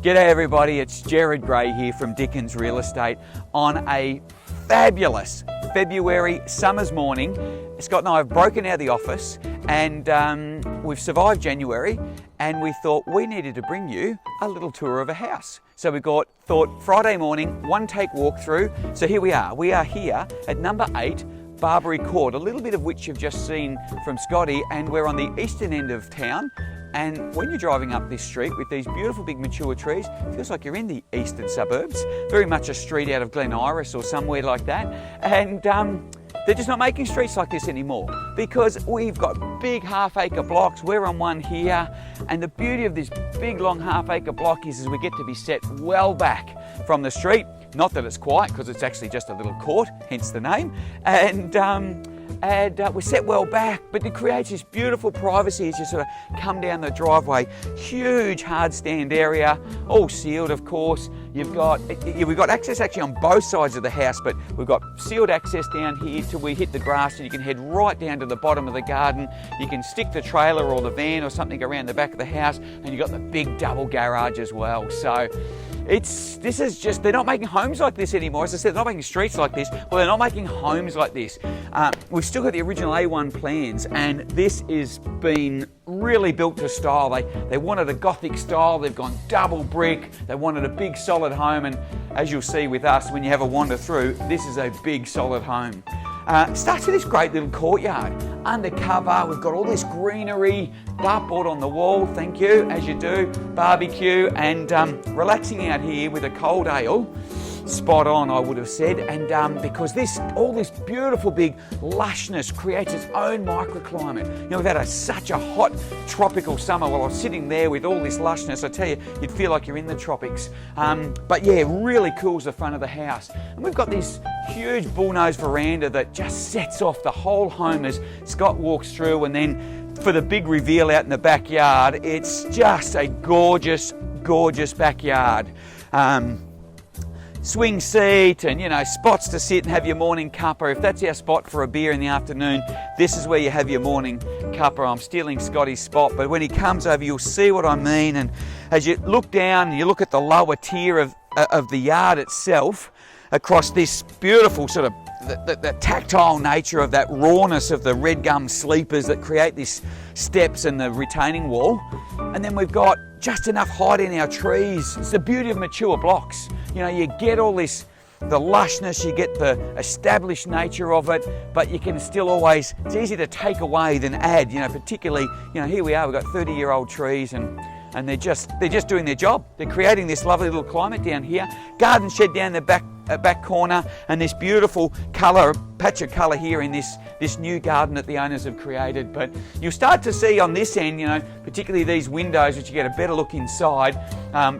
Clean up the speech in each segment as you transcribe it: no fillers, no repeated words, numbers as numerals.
G'day everybody, it's Jared Gray here from Dickens Real Estate on a fabulous February summer's morning. Scott and I have broken out of the office and we've survived January, and we thought we needed to bring you a little tour of a house. So we thought Friday morning, one take walkthrough. So here we are. We are here at number 8 Barberry Court, a little bit of which you've just seen from Scotty, and we're on the eastern end of town. And when you're driving up this street with these beautiful big mature trees, it feels like you're in the eastern suburbs, very much a street out of Glen Iris or somewhere like that. And they're just not making streets like this anymore because we've got big half-acre blocks. We're on one here, and the beauty of this big long half-acre block is we get to be set well back from the street. Not that it's quiet, because it's actually just a little court, hence the name. And we're set well back, but it creates this beautiful privacy as you sort of come down the driveway. Huge hard stand area, all sealed of course. We've got access actually on both sides of the house, but we've got sealed access down here till we hit the grass, and you can head right down to the bottom of the garden. You can stick the trailer or the van or something around the back of the house, and you've got the big double garage as well. So they're not making homes like this anymore. As I said, they're not making streets like this. Well, they're not making homes like this. We've still got the original A1 plans, and this is been really built to style. They wanted a Gothic style. They've gone double brick. They wanted a big solid home, and as you'll see with us when you have a wander through, this is a big solid home. Starts with this great little courtyard. Undercover, we've got all this greenery, dartboard on the wall, thank you, as you do, barbecue, and relaxing out here with a cold ale. Spot on, I would have said, and because all this beautiful big lushness creates its own microclimate. You know, we've had such a hot tropical summer. While I was sitting there with all this lushness, I tell you, you'd feel like you're in the tropics. But yeah, it really cools the front of the house. And we've got this huge bullnose veranda that just sets off the whole home as Scott walks through, and then for the big reveal out in the backyard, it's just a gorgeous, gorgeous backyard. Swing seat and, spots to sit and have your morning cuppa. If that's our spot for a beer in the afternoon, this is where you have your morning cuppa. I'm stealing Scotty's spot, but when he comes over, you'll see what I mean. And as you look down and you look at the lower tier of the yard itself, across this beautiful sort of the tactile nature of that rawness of the red gum sleepers that create these steps and the retaining wall. And then we've got just enough height in our trees. It's the beauty of mature blocks. You get all this, the lushness, you get the established nature of it, but you can still always, it's easy to take away than add, particularly, here we are, we've got 30-year-old trees and they're just doing their job. They're creating this lovely little climate down here. Garden shed down the back corner, and this beautiful patch of colour here in this new garden that the owners have created. But you'll start to see on this end, particularly these windows, which you get a better look inside,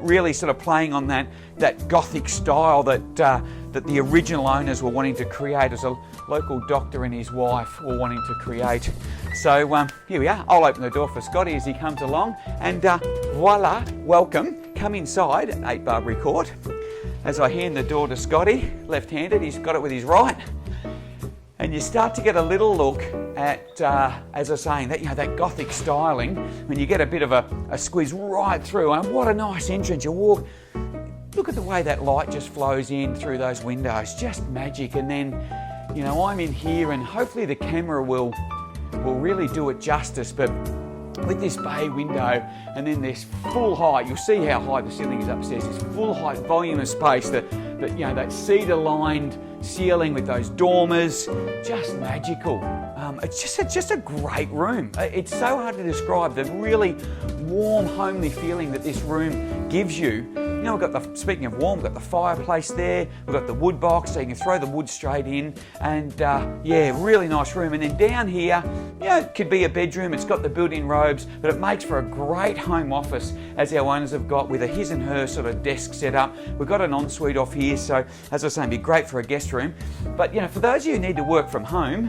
really sort of playing on that Gothic style that the original owners were wanting to create, as a local doctor and his wife were wanting to create. So here we are. I'll open the door for Scotty as he comes along, and voila, welcome. Come inside at 8 Barberry Court. As I hand the door to Scotty, left-handed, he's got it with his right, and you start to get a little look at, as I was saying, that Gothic styling, when you get a bit of a squeeze right through, and what a nice entrance. You walk, look at the way that light just flows in through those windows, just magic. And then, I'm in here, and hopefully the camera will really do it justice, but with this bay window and then this full height, you'll see how high the ceiling is upstairs, this full height volume of space, that cedar-lined ceiling with those dormers, just magical. It's just a great room. It's so hard to describe the really warm, homely feeling that this room gives you. We've got speaking of warm, we've got the fireplace there, we've got the wood box, so you can throw the wood straight in, and really nice room. And then down here, it could be a bedroom, it's got the built-in robes, but it makes for a great home office, as our owners have got, with a his and her sort of desk set up. We've got an ensuite off here, so as I was saying, it'd be great for a guest room. But for those of you who need to work from home,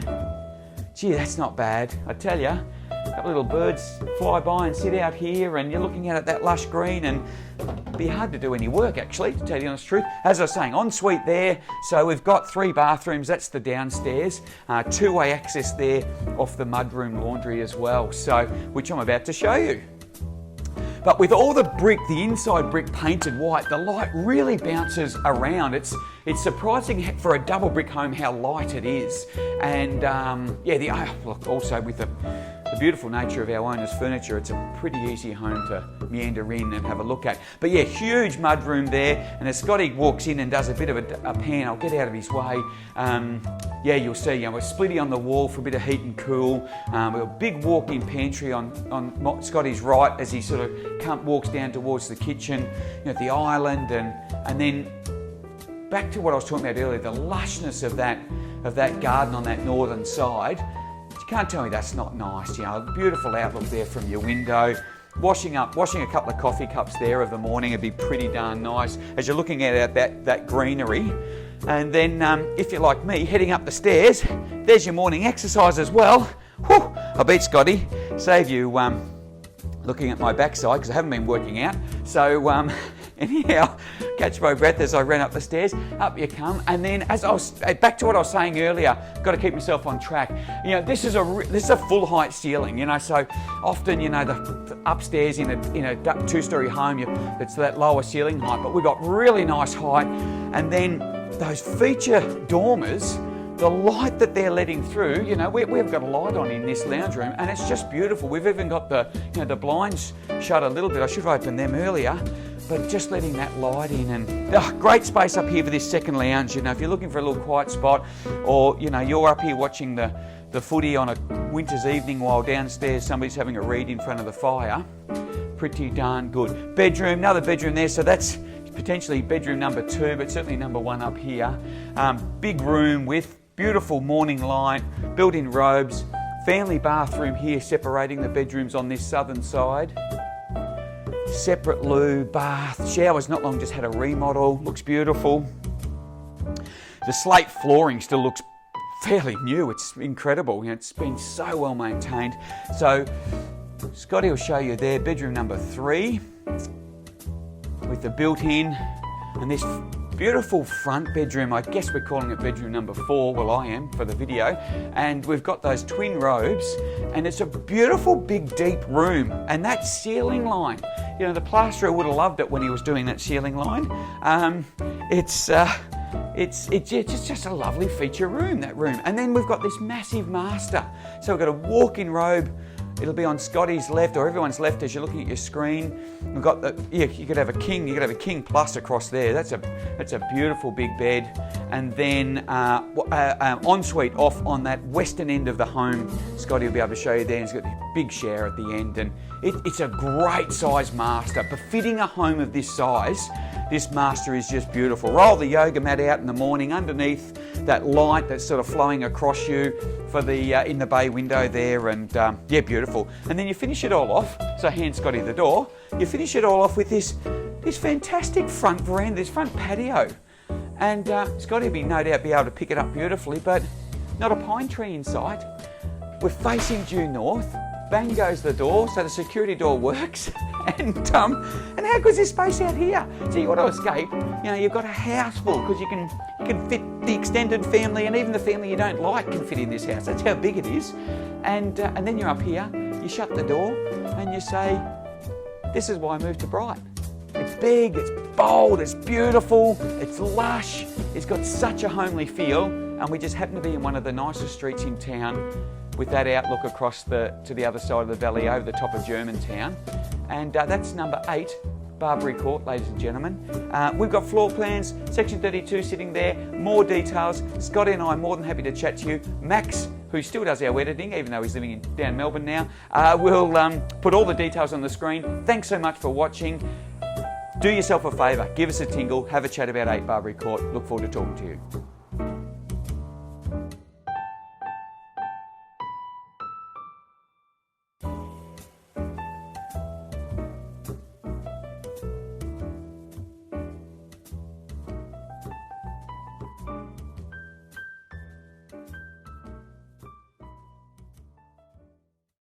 gee, that's not bad, I tell you. A couple of little birds fly by and sit out here, and you're looking out at that lush green, and it'd be hard to do any work, actually, to tell you the honest truth. As I was saying, ensuite there, so we've got 3 bathrooms. That's the downstairs, two-way access there off the mudroom laundry as well, so which I'm about to show you. But with all the brick, the inside brick painted white, the light really bounces around. It's surprising for a double brick home how light it is. And look, also with the beautiful nature of our owner's furniture, it's a pretty easy home to meander in and have a look at. But yeah, huge mud room there, and as Scotty walks in and does a bit of a pan, I'll get out of his way. You'll see, we're splitty on the wall for a bit of heat and cool. We've got a big walk-in pantry on Scotty's right as he sort of walks down towards the kitchen, the island, and then back to what I was talking about earlier, the lushness of that garden on that northern side. You can't tell me that's not nice. Beautiful outlook there from your window. Washing a couple of coffee cups there of the morning would be pretty darn nice as you're looking at that greenery. And then, if you're like me, heading up the stairs, there's your morning exercise as well. Whew, I beat Scotty. Save you looking at my backside because I haven't been working out. So anyhow, catch my breath as I ran up the stairs. Up you come, and then as I was back to what I was saying earlier, got to keep myself on track. This is a full height ceiling. So often the upstairs in a two-story home, it's that lower ceiling height, but we've got really nice height, and then those feature dormers. The light that they're letting through, we've got a light on in this lounge room, and it's just beautiful. We've even got the blinds shut a little bit. I should have opened them earlier, but just letting that light in, and great space up here for this second lounge. If you're looking for a little quiet spot, or you're up here watching the footy on a winter's evening while downstairs somebody's having a read in front of the fire, pretty darn good. Bedroom, another bedroom there, so that's potentially bedroom number 2, but certainly number 1 up here. Big room with beautiful morning light, built-in robes, family bathroom here separating the bedrooms on this southern side. Separate loo, bath, showers not long just had a remodel, looks beautiful. The slate flooring still looks fairly new, it's incredible, it's been so well maintained. So Scotty will show you there, bedroom number 3 with the built-in, and this beautiful front bedroom. I guess we're calling it bedroom number 4. Well, I am for the video. And we've got those twin robes, and it's a beautiful, big, deep room. And that ceiling line, the plasterer would have loved it when he was doing that ceiling line. It's just a lovely feature room, that room. And then we've got this massive master. So we've got a walk-in robe. It'll be on Scotty's left or everyone's left as you're looking at your screen. We've got you could have a king plus across there. That's a beautiful big bed, and then ensuite off on that western end of the home. Scotty will be able to show you there. He's got a big shower at the end, and it's a great size master. Befitting a home of this size, this master is just beautiful. Roll the yoga mat out in the morning underneath that light that's sort of flowing across you for the in the bay window there, and beautiful. And then you finish it all off. So hand Scotty the door. You finish it all off with this fantastic front veranda, this front patio, and Scotty will no doubt be able to pick it up beautifully, but not a pine tree in sight. We're facing due north. Bang goes the door, so the security door works. And how good's this space out here? So you want to escape, you've got a house full, because you can fit the extended family, and even the family you don't like can fit in this house. That's how big it is. And then you're up here, you shut the door, and you say, this is why I moved to Bright. It's big, it's bold, it's beautiful, it's lush, it's got such a homely feel, and we just happen to be in one of the nicest streets in town with that outlook across to the other side of the valley over the top of Germantown. And that's number 8, Barberry Court, ladies and gentlemen. We've got floor plans, section 32 sitting there, more details. Scotty and I are more than happy to chat to you. Max, who still does our editing, even though he's living down Melbourne now, will put all the details on the screen. Thanks so much for watching. Do yourself a favour, give us a tingle, have a chat about 8 Barberry Court. Look forward to talking to you.